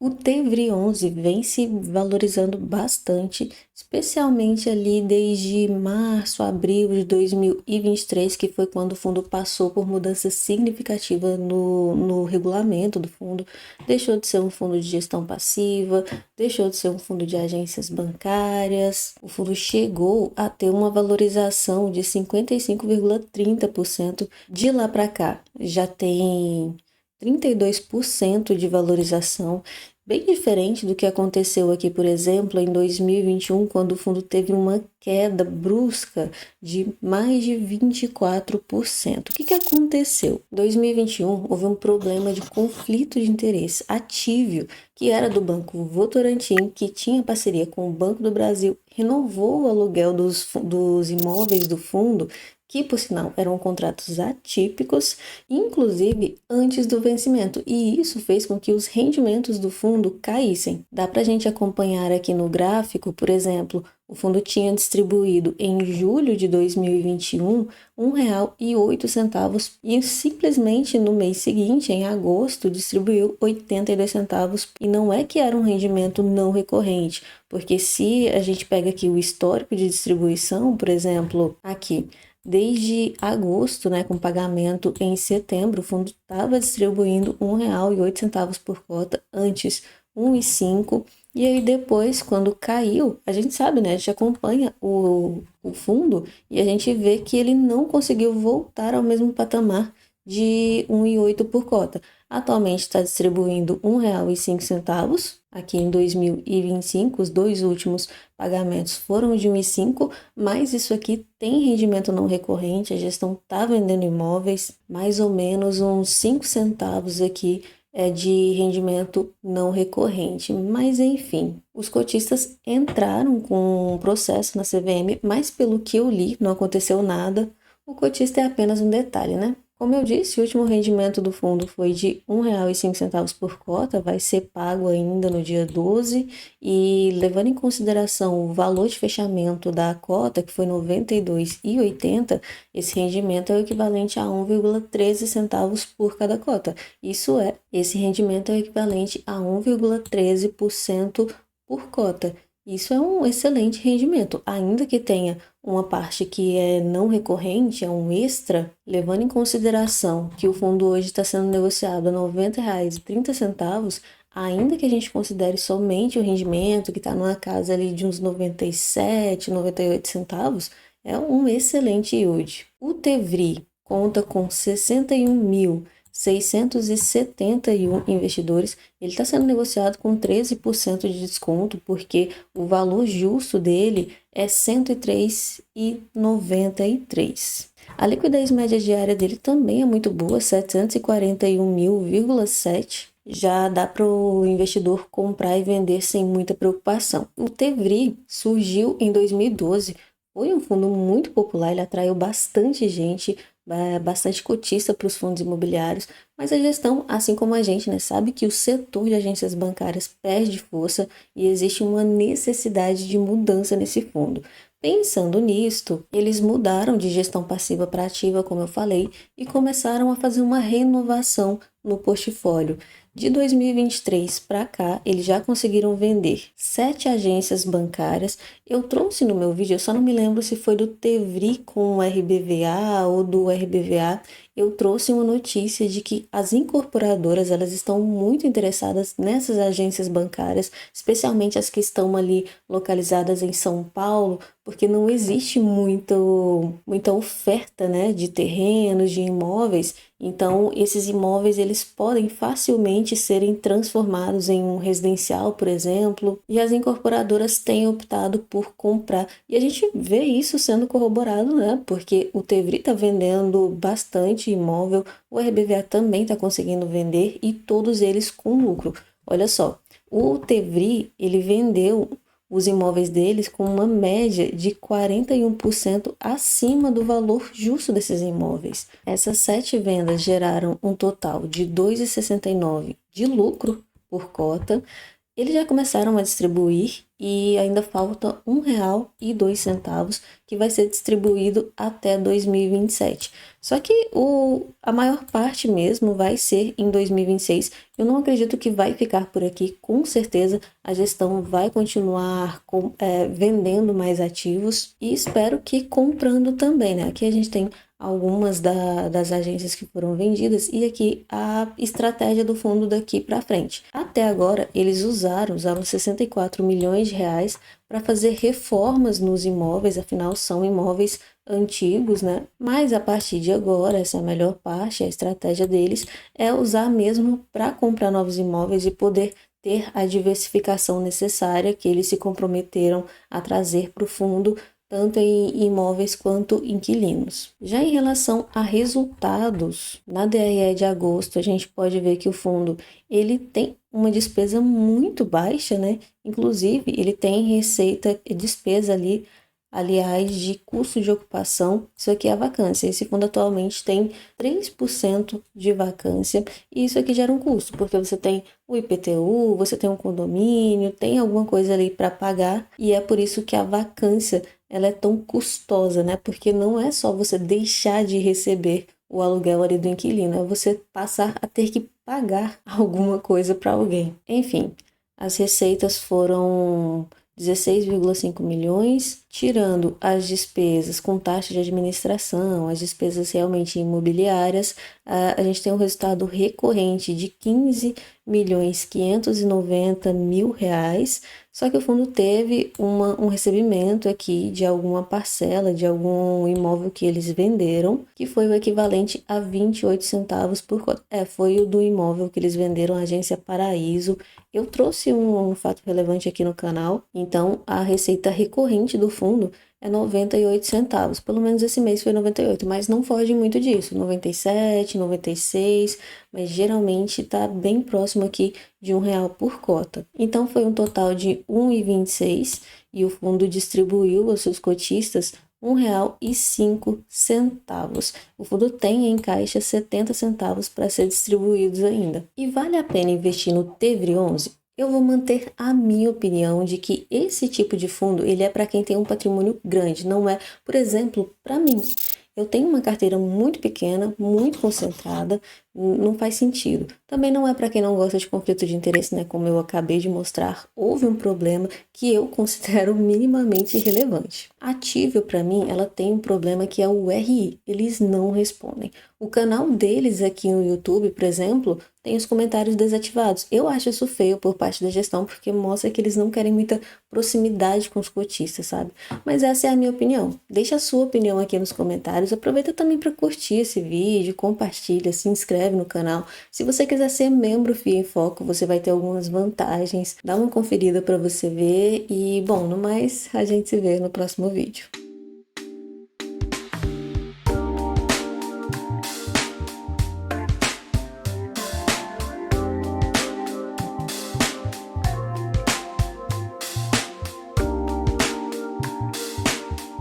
O Tevri 11 vem se valorizando bastante, especialmente ali desde março, abril de 2023, que foi quando o fundo passou por mudanças significativas no regulamento do fundo. Deixou de ser um fundo de gestão passiva, deixou de ser um fundo de agências bancárias. O fundo chegou a ter uma valorização de 55,30% de lá para cá. Já tem 32% de valorização, bem diferente do que aconteceu aqui, por exemplo, em 2021, quando o fundo teve uma queda brusca de mais de 24%. O que aconteceu? Em 2021, houve um problema de conflito de interesse atível, que era do Banco Votorantim, que tinha parceria com o Banco do Brasil, renovou o aluguel dos imóveis do fundo, que, por sinal, eram contratos atípicos, inclusive antes do vencimento, e isso fez com que os rendimentos do fundo caíssem. Dá para a gente acompanhar aqui no gráfico, por exemplo, o fundo tinha distribuído em julho de 2021 R$ 1,08 e simplesmente no mês seguinte, em agosto, distribuiu 82 centavos. E não é que era um rendimento não recorrente, porque se a gente pega aqui o histórico de distribuição, por exemplo, aqui, desde agosto, né, com pagamento em setembro, o fundo estava distribuindo R$ 1,08 por cota, antes R$ 1,05. E aí depois, quando caiu, a gente sabe, né, a gente acompanha o fundo e a gente vê que ele não conseguiu voltar ao mesmo patamar de 1,08 por cota. Atualmente está distribuindo R$ 1,05. Aqui em 2025, os dois últimos pagamentos foram de 1,05, mas isso aqui tem rendimento não recorrente, a gestão está vendendo imóveis, mais ou menos uns 5 centavos aqui de rendimento não recorrente. Mas enfim, os cotistas entraram com um processo na CVM, mas pelo que eu li, não aconteceu nada. O cotista é apenas um detalhe, né? Como eu disse, o último rendimento do fundo foi de R$ 1,05 por cota, vai ser pago ainda no dia 12, e levando em consideração o valor de fechamento da cota, que foi R$ 92,80, esse rendimento é o equivalente a 1,13 centavos por cada cota. Isso é, esse rendimento é o equivalente a 1,13% por cota. Isso é um excelente rendimento, ainda que tenha uma parte que é não recorrente, é um extra, levando em consideração que o fundo hoje está sendo negociado a R$ 90,30, ainda que a gente considere somente o rendimento, que está numa casa ali de uns 97, 98 centavos, é um excelente yield. O Tevri conta com 61.671 investidores, ele está sendo negociado com 13% de desconto, porque o valor justo dele é R$ 103,93. A liquidez média diária dele também é muito boa, 741.000,7. Já dá para o investidor comprar e vender sem muita preocupação. O Tevri surgiu em 2012, foi um fundo muito popular, ele atraiu bastante gente, bastante cotista para os fundos imobiliários, mas a gestão, assim como a gente, né, sabe que o setor de agências bancárias perde força e existe uma necessidade de mudança nesse fundo. Pensando nisto, eles mudaram de gestão passiva para ativa, como eu falei, e começaram a fazer uma renovação no portfólio. De 2023 para cá, eles já conseguiram vender 7 agências bancárias. Eu trouxe no meu vídeo, eu só não me lembro se foi do Tevri com o RBVA ou do RBVA. Eu trouxe uma notícia de que as incorporadoras, elas estão muito interessadas nessas agências bancárias, especialmente as que estão ali localizadas em São Paulo, porque não existe muita oferta, né, de terrenos, de imóveis. Então, esses imóveis, eles podem facilmente serem transformados em um residencial, por exemplo, e as incorporadoras têm optado por comprar. E a gente vê isso sendo corroborado, né? Porque o Tevri está vendendo bastante imóvel, o RBVA também está conseguindo vender, e todos eles com lucro. Olha só, o Tevri, ele vendeu os imóveis deles com uma média de 41% acima do valor justo desses imóveis. Essas 7 vendas geraram um total de R$ 2,69 de lucro por cota. Eles já começaram a distribuir e ainda falta R$ 1,02 que vai ser distribuído até 2027. Só que a maior parte mesmo vai ser em 2026. Eu não acredito que vai ficar por aqui. Com certeza a gestão vai continuar vendendo mais ativos e espero que comprando também, né? Aqui a gente tem algumas das agências que foram vendidas e aqui a estratégia do fundo daqui para frente. Até agora eles usaram 64 milhões de reais para fazer reformas nos imóveis, afinal são imóveis antigos, né? Mas a partir de agora, essa é a melhor parte, a estratégia deles é usar mesmo para comprar novos imóveis e poder ter a diversificação necessária que eles se comprometeram a trazer para o fundo, tanto em imóveis quanto inquilinos. Já em relação a resultados, na DRE de agosto, a gente pode ver que o fundo ele tem uma despesa muito baixa, né? Inclusive, ele tem receita e despesa ali, aliás, de custo de ocupação. Isso aqui é a vacância. Esse fundo atualmente tem 3% de vacância e isso aqui gera um custo, porque você tem o IPTU, você tem um condomínio, tem alguma coisa ali para pagar e é por isso que a vacância ela é tão custosa, né? Porque não é só você deixar de receber o aluguel ali do inquilino, é você passar a ter que pagar alguma coisa para alguém. Enfim, as receitas foram 16,5 milhões, tirando as despesas com taxa de administração, as despesas realmente imobiliárias, a gente tem um resultado recorrente de 15.590.000 reais, só que o fundo teve um recebimento aqui de alguma parcela, de algum imóvel que eles venderam, que foi o equivalente a 28 centavos por cota. Foi o do imóvel que eles venderam à agência Paraíso. Eu trouxe um fato relevante aqui no canal, então a receita recorrente do fundo é 98 centavos. Pelo menos esse mês foi 98, mas não foge muito disso. 97, 96, mas geralmente está bem próximo aqui de R$ 1 por cota. Então foi um total de 1,26 e o fundo distribuiu aos seus cotistas R$ 1,05. O fundo tem em caixa 70 centavos para ser distribuídos ainda. E vale a pena investir no TEVRI11? Eu vou manter a minha opinião de que esse tipo de fundo, ele é para quem tem um patrimônio grande, não é, por exemplo, para mim. Eu tenho uma carteira muito pequena, muito concentrada, não faz sentido. Também não é para quem não gosta de conflito de interesse, né? Como eu acabei de mostrar, houve um problema que eu considero minimamente irrelevante. A Tível, para mim, ela tem um problema que é o RI, eles não respondem. O canal deles aqui no YouTube, por exemplo, tem os comentários desativados. Eu acho isso feio por parte da gestão, porque mostra que eles não querem muita proximidade com os cotistas, sabe? Mas essa é a minha opinião. Deixa a sua opinião aqui nos comentários. Aproveita também para curtir esse vídeo, compartilha, se inscreve no canal. Se você quiser ser membro FIA em Foco, você vai ter algumas vantagens. Dá uma conferida para você ver e, bom, no mais, a gente se vê no próximo vídeo.